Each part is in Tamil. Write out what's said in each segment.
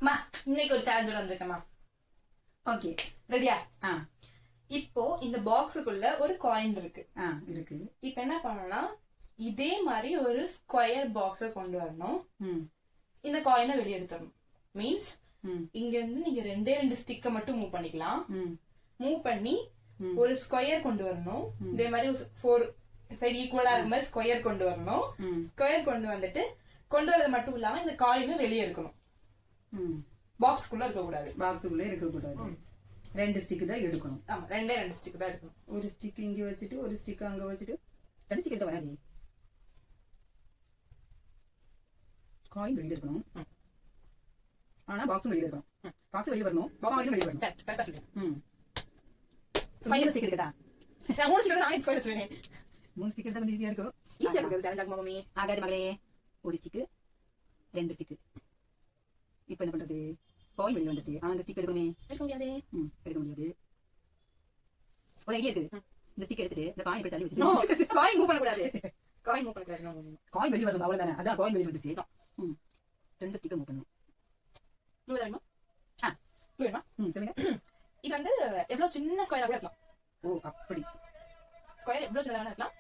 மா இன்னைக்கு ஒரு சேலஞ்சோட வந்திருக்கேம்மா. ஓகே. ரெடியா? ஆ இப்போ இந்த பாக்ஸுக்குள்ள ஒரு காயின் இருக்கு. இருக்கு. இப்போ என்ன பண்ணணும்னா இதே மாதிரி ஒரு ஸ்கொயர் பாக்ஸை கொண்டு வரணும். இந்த காயினை வெளியே எடுத்துடணும். மீன்ஸ் இங்க இருந்து நீங்க ரெண்டு ஸ்டிக்கை மட்டும் மூவ் பண்ணிக்கலாம். மூவ் பண்ணி ஒரு ஸ்கொயர் கொண்டு வரணும். இதே மாதிரி 4 சைடு ஈக்குவலா இருக்க மாதிரி ஸ்கொயர் கொண்டு வரணும். ஸ்கொயர் கொண்டு வந்துட்டு கொண்டு வரது மட்டும் இல்லாம இந்த காயினை வெளியே இருக்கணும். பாக்ஸ்க்குள்ள இருக்க கூடாது. பாக்ஸுக்குள்ளே இருக்கக்கூடாது. 2 ஸ்டிக் தான் எடுக்கணும். ஆமா, ரெண்டு ஸ்டிக் தான் எடுக்கணும். ஒரு ஸ்டிக் இங்க வச்சுட்டு ஒரு ஸ்டிக் அங்க வச்சுட்டு 2 ஸ்டிக் எடுத்து வராது. காயின் வெளியே இருக்கணும். ஆனா பாக்ஸும் வெளியே இருக்கணும். பாக்ஸ் வெளியே வரணும், காயின் வெளியே வரணும். கரெக்ட்டா சொல்லுங்க. ஸ்கொயர் ஸ்டிக் எடுக்கடா. நான் 3 ஸ்டிக் தான் நான் ஸ்கொயர் சொல்றேன். 3 ஸ்டிக் எடுத்தா கொஞ்சம் ஈஸியா இருக்கும். ஈஸியா இருக்கு சேலஞ்ச் ஆகும் மம்மி. ஆகாது மகளே. ஒரு ஸ்டிக் 2 ஸ்டிக். இப்போ என்ன பண்றது? காயின் வெளியே வந்துருச்சு. ஆனா அந்த ஸ்டிக் எடுக்கணுமே. எடுக்க முடியாது. எடுக்க முடியாது. ஒரு ஐடியா இருக்கு. இந்த ஸ்டிக் எடுத்துட்டு இந்த காயின் இப்படி தள்ளி வச்சுட்டு காயின் மூவ் பண்ண கூடாது. காயின் மூவ் பண்ண கூடாது. காயின் வெளியே வரணும், அவ்வளவுதானே. அதான் காயின் வெளியே வந்துருச்சு. 2 ஸ்டிக்கை மூவ் பண்ணணும். ப்ளூ வேணுமா? ப்ளூ வேணுமா? சொல்லுங்க. இது வந்து எவ்வளவு சின்ன ஸ்கொயரா கூட இருக்கலாம். ஓ அப்படி. ஸ்கொயர் எவ்வளவு சின்னதா இருக்கலாம்.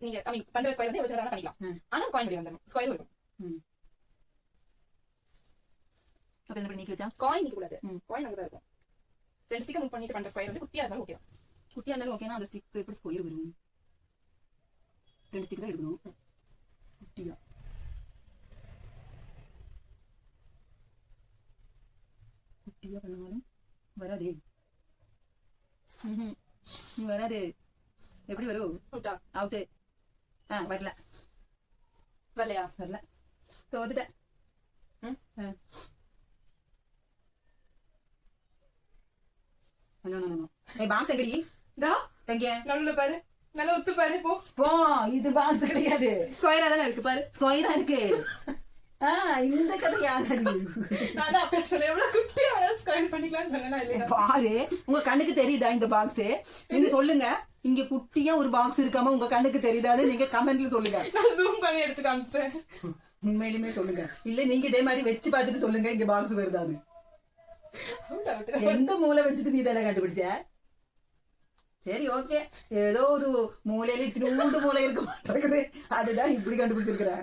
நீங்க ஐ மீன் பண்ற ஸ்கொயர் வந்து எவ்வளவு சின்னதா பண்ணிக்கலாம். ஆனா காயின் வெளிய வந்துரும். ஸ்கொயர் இருக்கும். அப்ப என்ன பண்ணி நீக்கி வச்சா? காயின் நிக்க கூடாது. காயின் அங்க தான் இருக்கும். 2 ஸ்டிக் மூவ் பண்ணிட்டு பண்ற ஸ்கொயர் வந்து குட்டியா இருந்தாலும் ஓகே தான். குட்டியா இருந்தாலும் ஓகேனா அந்த ஸ்டிக் எப்படி ஸ்கொயர் வரும்? 2 ஸ்டிக் தான் எடுக்கணும். குட்டியா. குட்டியா பண்ணாலும் வராதே. வராது. எப்படி வரும்? அவுட்டா? அவுட்டு. வரல. வரலையா? வரல. தோத்துட்டேன். பாக்ஸ் எங்கடி? இதா எங்க? நடுவுல பாரு. நல்லா ஒத்து பாரு. போ போ. இது பாக்ஸ் கிடையாது. ஸ்கொயரா தானே இருக்கு பாரு. ஸ்கொயரா இருக்கு. இந்த கதை யாரு? நான் தான் அப்ப சொன்னேன் எவ்வளவு குட்டியா ஸ்கொயர் பண்ணிக்கலாம்னு சொன்னேனா இல்லையா? பாரு, உங்க கண்ணுக்கு தெரியுதா இந்த பாக்ஸ்? நீங்க சொல்லுங்க. இங்க குட்டியா ஒரு பாக்ஸ் இருக்காம உங்க கண்ணுக்கு தெரியுதான்னு நீங்க கமெண்ட்ல சொல்லுங்க. நான் ஜூம் பண்ணி எடுத்து காமிப்பேன். உண்மையிலுமே சொல்லுங்க. இல்ல நீங்க இதே மாதிரி வச்சு பார்த்துட்டு சொல்லுங்க இங்க பாக்ஸ் வருதான்னு. எந்த மூளை வச்சுட்டு நீ இதெல்லாம் கண்டுபிடிச்ச? சரி ஓகே, ஏதோ ஒரு மூலையில திருண்டு மூளை இருக்க மாட்டேங்குது, அதுதான் இப்படி கண்டுபிடிச்சிருக்கிற.